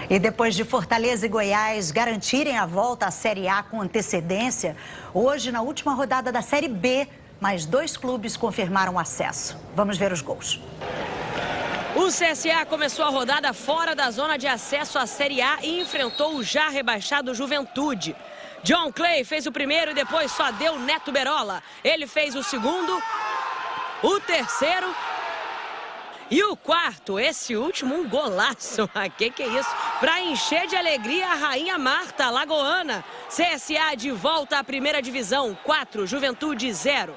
E depois de Fortaleza e Goiás garantirem a volta à Série A com antecedência, hoje, na última rodada da Série B, mais 2 clubes confirmaram acesso. Vamos ver os gols. O CSA começou a rodada fora da zona de acesso à Série A e enfrentou o já rebaixado Juventude. John Clay fez o primeiro e depois só deu Neto Berola. Ele fez o segundo, o terceiro e o quarto. Esse último, um golaço. Que é isso? Para encher de alegria a Rainha Marta, Lagoana. CSA de volta à primeira divisão, 4, Juventude 0.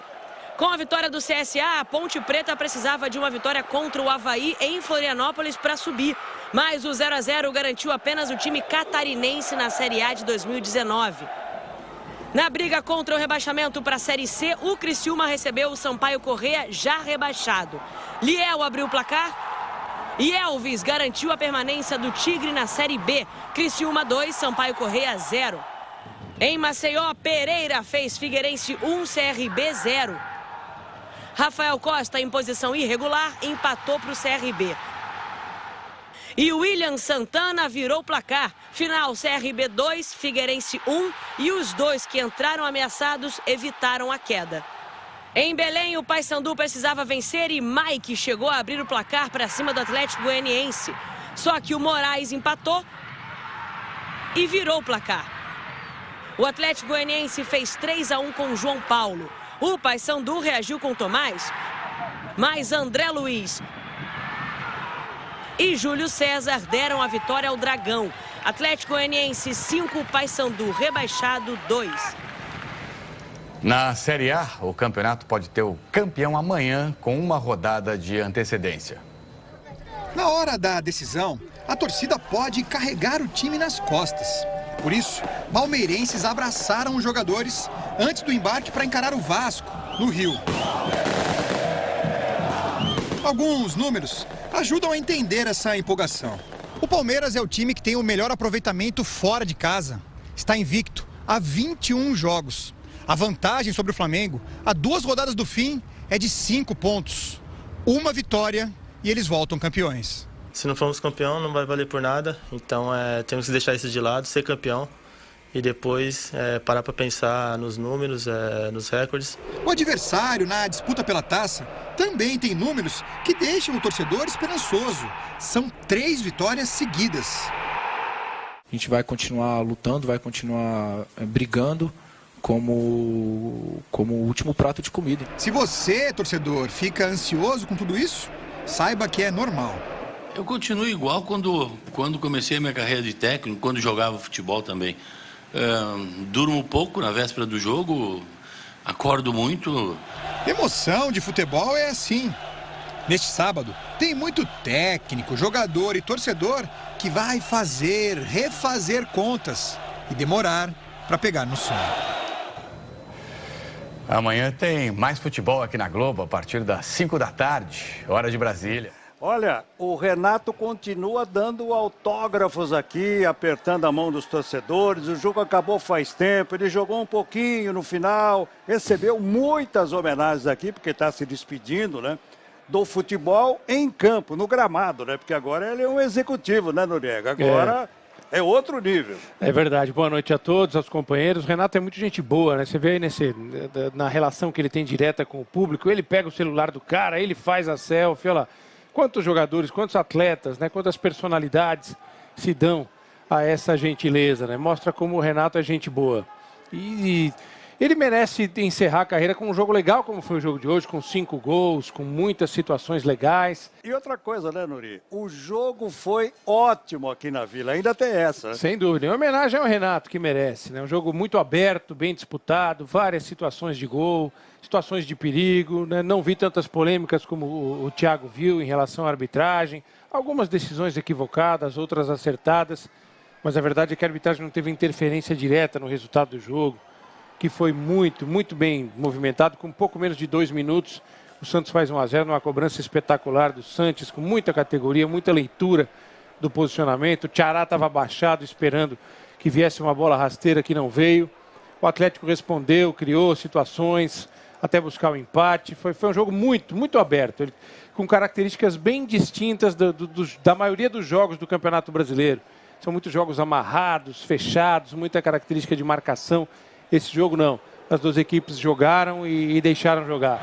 Com a vitória do CSA, a Ponte Preta precisava de uma vitória contra o Avaí em Florianópolis para subir. Mas o 0 a 0 garantiu apenas o time catarinense na Série A de 2019. Na briga contra o rebaixamento para a Série C, o Criciúma recebeu o Sampaio Corrêa já rebaixado. Liel abriu o placar e Elvis garantiu a permanência do Tigre na Série B. Criciúma 2, Sampaio Corrêa 0. Em Maceió, Pereira fez Figueirense 1, CRB 0. Rafael Costa, em posição irregular, empatou para o CRB. E William Santana virou o placar. Final, CRB 2, Figueirense 1. E os 2 que entraram ameaçados evitaram a queda. Em Belém, o Paysandu precisava vencer e Mike chegou a abrir o placar para cima do Atlético Goianiense. Só que o Moraes empatou e virou o placar. O Atlético Goianiense fez 3 a 1 com o João Paulo. O Paysandu reagiu com Tomás, mas André Luiz e Júlio César deram a vitória ao Dragão. Atlético Goianiense 5, Paysandu rebaixado 2. Na Série A, o campeonato pode ter o campeão amanhã com uma rodada de antecedência. Na hora da decisão, a torcida pode carregar o time nas costas. Por isso, palmeirenses abraçaram os jogadores antes do embarque para encarar o Vasco, no Rio. Alguns números ajudam a entender essa empolgação. O Palmeiras é o time que tem o melhor aproveitamento fora de casa. Está invicto há 21 jogos. A vantagem sobre o Flamengo, a 2 rodadas do fim, é de 5 pontos. Uma vitória e eles voltam campeões. Se não formos campeão, não vai valer por nada. Então, temos que deixar isso de lado, ser campeão e depois parar para pensar nos números, nos recordes. O adversário na disputa pela taça também tem números que deixam o torcedor esperançoso. São 3 vitórias seguidas. A gente vai continuar lutando, vai continuar brigando como o último prato de comida. Se você, torcedor, fica ansioso com tudo isso, saiba que é normal. Eu continuo igual quando comecei a minha carreira de técnico, quando jogava futebol também. Durmo pouco na véspera do jogo, acordo muito. Emoção de futebol é assim. Neste sábado, tem muito técnico, jogador e torcedor que vai refazer contas e demorar para pegar no sono. Amanhã tem mais futebol aqui na Globo, a partir das 5 da tarde, hora de Brasília. Olha, o Renato continua dando autógrafos aqui, apertando a mão dos torcedores. O jogo acabou faz tempo, ele jogou um pouquinho no final, recebeu muitas homenagens aqui, porque está se despedindo, né? Do futebol em campo, no gramado, né? Porque agora ele é um executivo, né, Noriega? Agora é outro nível. É verdade. Boa noite a todos, aos companheiros. O Renato é muito gente boa, né? Você vê aí na relação que ele tem direta com o público, ele pega o celular do cara, ele faz a selfie, olha lá. Quantos jogadores, quantos atletas, né? Quantas personalidades se dão a essa gentileza, né? Mostra como o Renato é gente boa. E ele merece encerrar a carreira com um jogo legal, como foi o jogo de hoje, com 5 gols, com muitas situações legais. E outra coisa, né, Nuri? O jogo foi ótimo aqui na Vila, ainda tem essa. Sem dúvida. Em homenagem ao Renato, que merece, né? Um jogo muito aberto, bem disputado, várias situações de gol, situações de perigo, né? Não vi tantas polêmicas como o Thiago viu em relação à arbitragem. Algumas decisões equivocadas, outras acertadas. Mas a verdade é que a arbitragem não teve interferência direta no resultado do jogo, que foi muito, muito bem movimentado. Com pouco menos de 2 minutos, o Santos faz 1 a 0 numa cobrança espetacular do Santos, com muita categoria, muita leitura do posicionamento. O Tchará estava abaixado, esperando que viesse uma bola rasteira que não veio. O Atlético respondeu, criou situações, até buscar o empate. Foi um jogo muito, muito aberto, com características bem distintas da maioria dos jogos do Campeonato Brasileiro. São muitos jogos amarrados, fechados, muita característica de marcação. Esse jogo não. As duas equipes jogaram e deixaram jogar.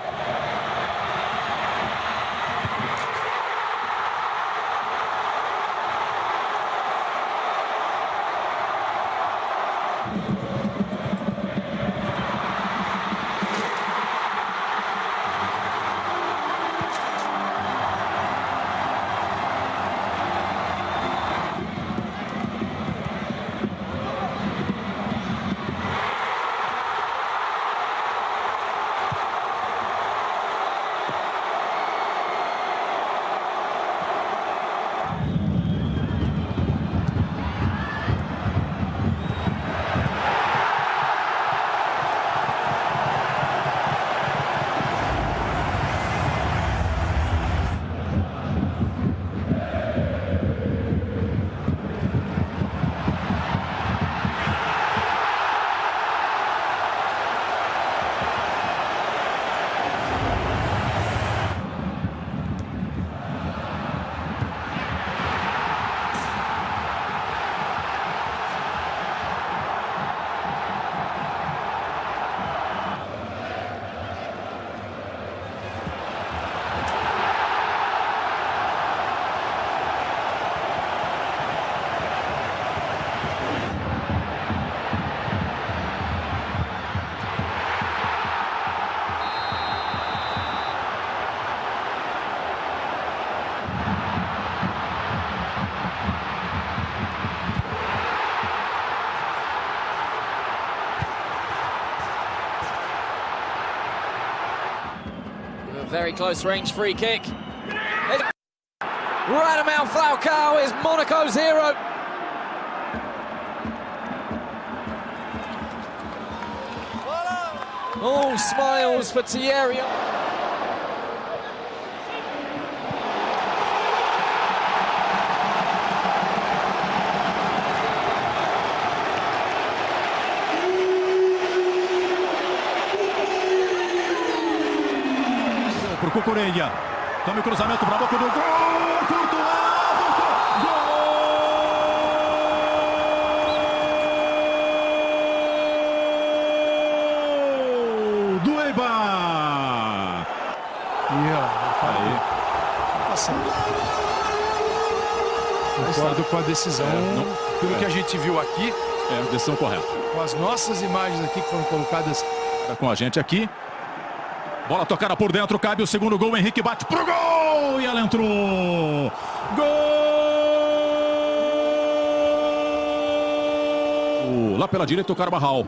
Very close range free kick. Radamel Falcao is Monaco's hero. All smiles for Thierry. Pro Cucurella, toma o cruzamento para a boca do gol, gol do Eibar. Aí. Concordo com a decisão, pelo que a gente viu aqui. É a decisão correta. Com as nossas imagens aqui que foram colocadas com a gente aqui. Bola tocada por dentro, cabe o segundo gol, Henrique bate pro gol e ela entrou. Gol! Lá pela direita o Carvajal.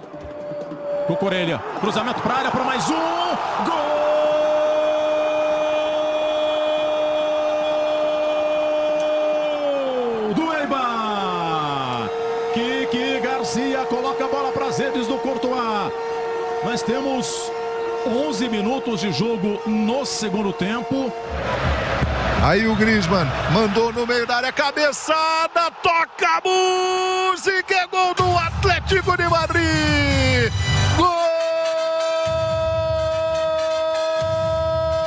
Cucurella, cruzamento para a área para mais um. Gol! Do Eibar. Kiki Garcia coloca a bola para as redes do Courtois. Nós temos 11 minutos de jogo no segundo tempo. Aí o Griezmann mandou no meio da área, cabeçada, toca a música, é gol do Atlético de Madrid. Gol!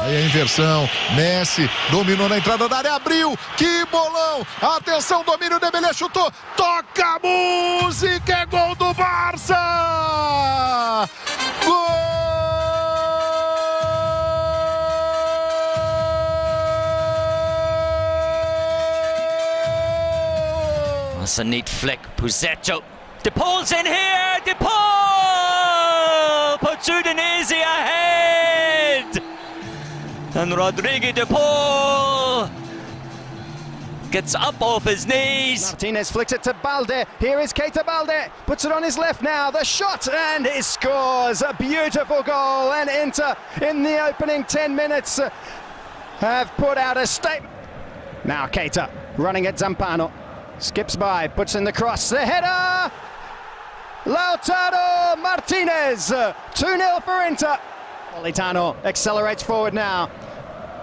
Aí a inversão, Messi dominou na entrada da área, abriu, que bolão, atenção, domínio, Dembélé chutou, toca a música, é gol do Barça. Gol! That's a neat flick. Puzetto. De Paul's in here. De Paul puts Udinese ahead. And Rodrigo De Paul gets up off his knees. Martinez flicks it to Balde. Here is Keita Balde. Puts it on his left now. The shot and he scores. A beautiful goal. And Inter in the opening 10 minutes have put out a statement. Now Keita running at Zampano. Skips by, puts in the cross, the header! Lautaro Martinez, 2-0 for Inter. Politano accelerates forward now.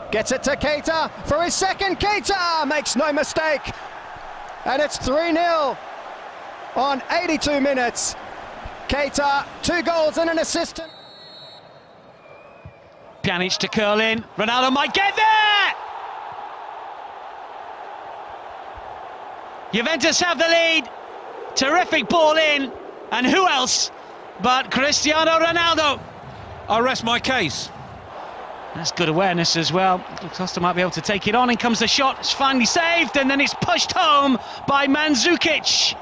Gets it to Keita for his second. Keita makes no mistake. And it's 3-0 on 82 minutes. Keita, 2 goals and an assist. Pjanic to curl in. Ronaldo might get there! Juventus have the lead. Terrific ball in. And who else but Cristiano Ronaldo? I rest my case. That's good awareness as well. Costa might be able to take it on. In comes the shot. It's finally saved, and then it's pushed home by Mandzukic.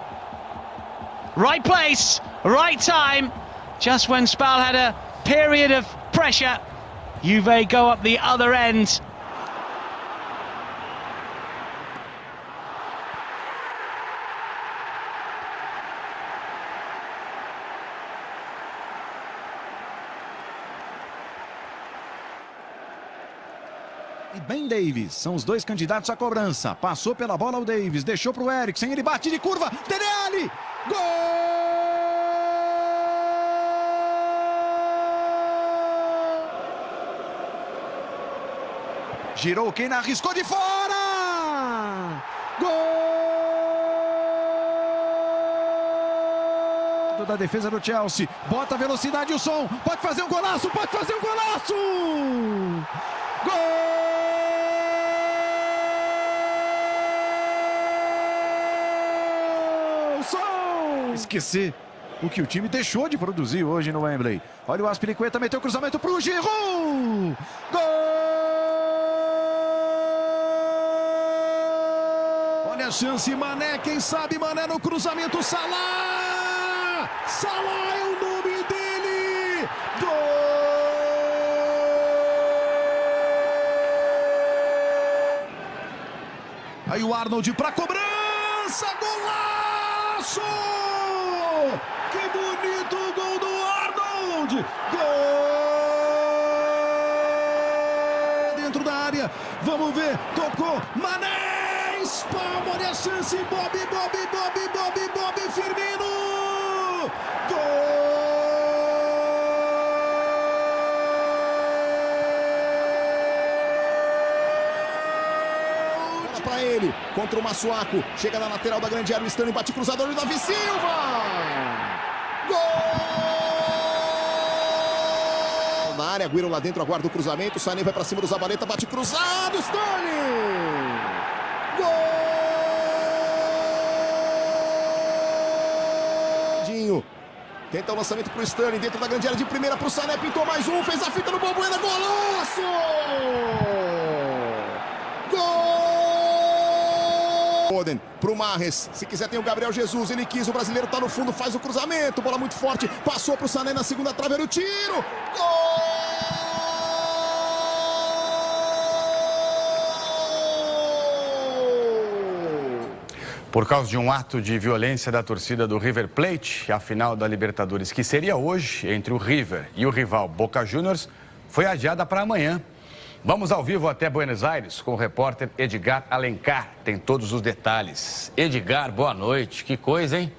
Right place, right time. Just when Spal had a period of pressure, Juve go up the other end. E Ben Davies, são os dois candidatos à cobrança. Passou pela bola o Davies, deixou para o Eriksen, ele bate de curva, Dele Alli, gol! Girou, quem arriscou de fora! Gol! Da defesa do Chelsea, bota a velocidade e o som, pode fazer um golaço, pode fazer um golaço! Gol! Esquecer o que o time deixou de produzir hoje no Wembley. Olha o Azpilicueta, meteu o cruzamento para o Giroud. Gol! Olha a chance, Mané, quem sabe Mané no cruzamento, Salah! Salah é o nome dele! Gol! Aí o Arnold para cobrança, golaço! Que bonito o gol do Arnold! Gol! Dentro da área, vamos ver, tocou, Mané, espalma, olha a chance, Bob, Firmino! Gol! Para ele, contra o Massuaco, chega na lateral da grande área, o Stanley bate cruzador do Davi Silva! Gol! Na área, Agüero lá dentro, aguarda o cruzamento, Sané vai para cima do Zabaleta, bate cruzado, Stanley! Gol! Tenta o lançamento para o Stanley, dentro da grande área de primeira para o Sané, pintou mais um, fez a fita no Balbuena, golaço! Foden pro Mahrez, se quiser tem o Gabriel Jesus, ele quis, o brasileiro tá no fundo, faz o cruzamento, bola muito forte, passou pro Sané na segunda trave, era o tiro, gol! Por causa de um ato de violência da torcida do River Plate, a final da Libertadores, que seria hoje entre o River e o rival Boca Juniors, foi adiada para amanhã. Vamos ao vivo até Buenos Aires com o repórter Edgar Alencar. Tem todos os detalhes. Edgar, boa noite. Que coisa, hein?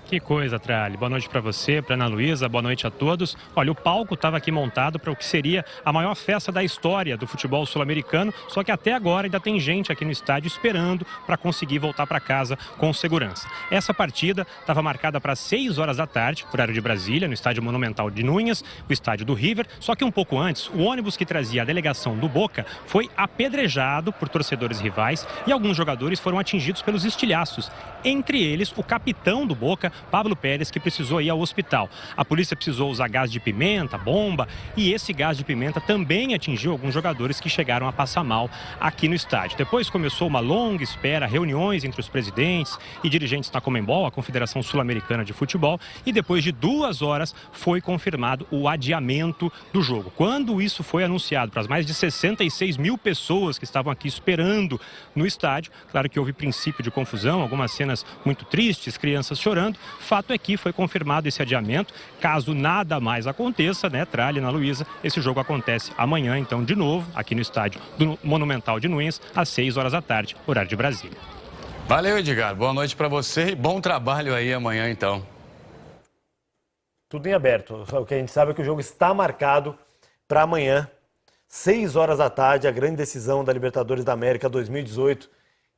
Que coisa, Tralli. Boa noite para você, para Ana Luísa, boa noite a todos. Olha, o palco estava aqui montado para o que seria a maior festa da história do futebol sul-americano, só que até agora ainda tem gente aqui no estádio esperando para conseguir voltar para casa com segurança. Essa partida estava marcada para 6 horas da tarde, horário de Brasília, no estádio Monumental de Núñez, o estádio do River, só que um pouco antes, o ônibus que trazia a delegação do Boca foi apedrejado por torcedores rivais e alguns jogadores foram atingidos pelos estilhaços, entre eles o capitão do Boca, Pablo Pérez, que precisou ir ao hospital. A polícia precisou usar gás de pimenta, bomba, e esse gás de pimenta também atingiu alguns jogadores que chegaram a passar mal aqui no estádio. Depois começou uma longa espera, reuniões entre os presidentes e dirigentes da Conmebol, a Confederação Sul-Americana de Futebol, e depois de 2 horas foi confirmado o adiamento do jogo. Quando isso foi anunciado para as mais de 66 mil pessoas que estavam aqui esperando no estádio, claro que houve princípio de confusão, algumas cenas muito tristes, crianças chorando. Fato é que foi confirmado esse adiamento. Caso nada mais aconteça, né, Tralli, Ana Luísa, esse jogo acontece amanhã, então, de novo, aqui no estádio do Monumental de Núñez, às 6 horas da tarde, horário de Brasília. Valeu, Edgar. Boa noite para você e bom trabalho aí amanhã, então. Tudo em aberto. O que a gente sabe é que o jogo está marcado para amanhã, 6 horas da tarde, a grande decisão da Libertadores da América 2018,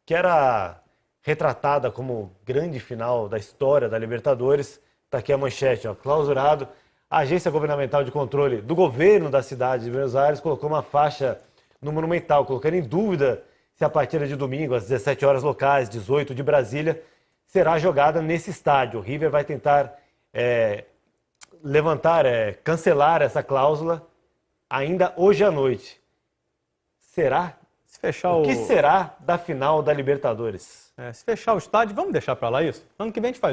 que era retratada como grande final da história da Libertadores. Está aqui a manchete, ó, clausurado. A Agência Governamental de Controle do Governo da cidade de Buenos Aires colocou uma faixa no Monumental, colocando em dúvida se a partida de domingo, às 17 horas locais, 18 de Brasília, será jogada nesse estádio. O River vai tentar cancelar essa cláusula ainda hoje à noite. Será? O que será da final da Libertadores? Se fechar o estádio, vamos deixar para lá isso? Ano que vem a gente faz.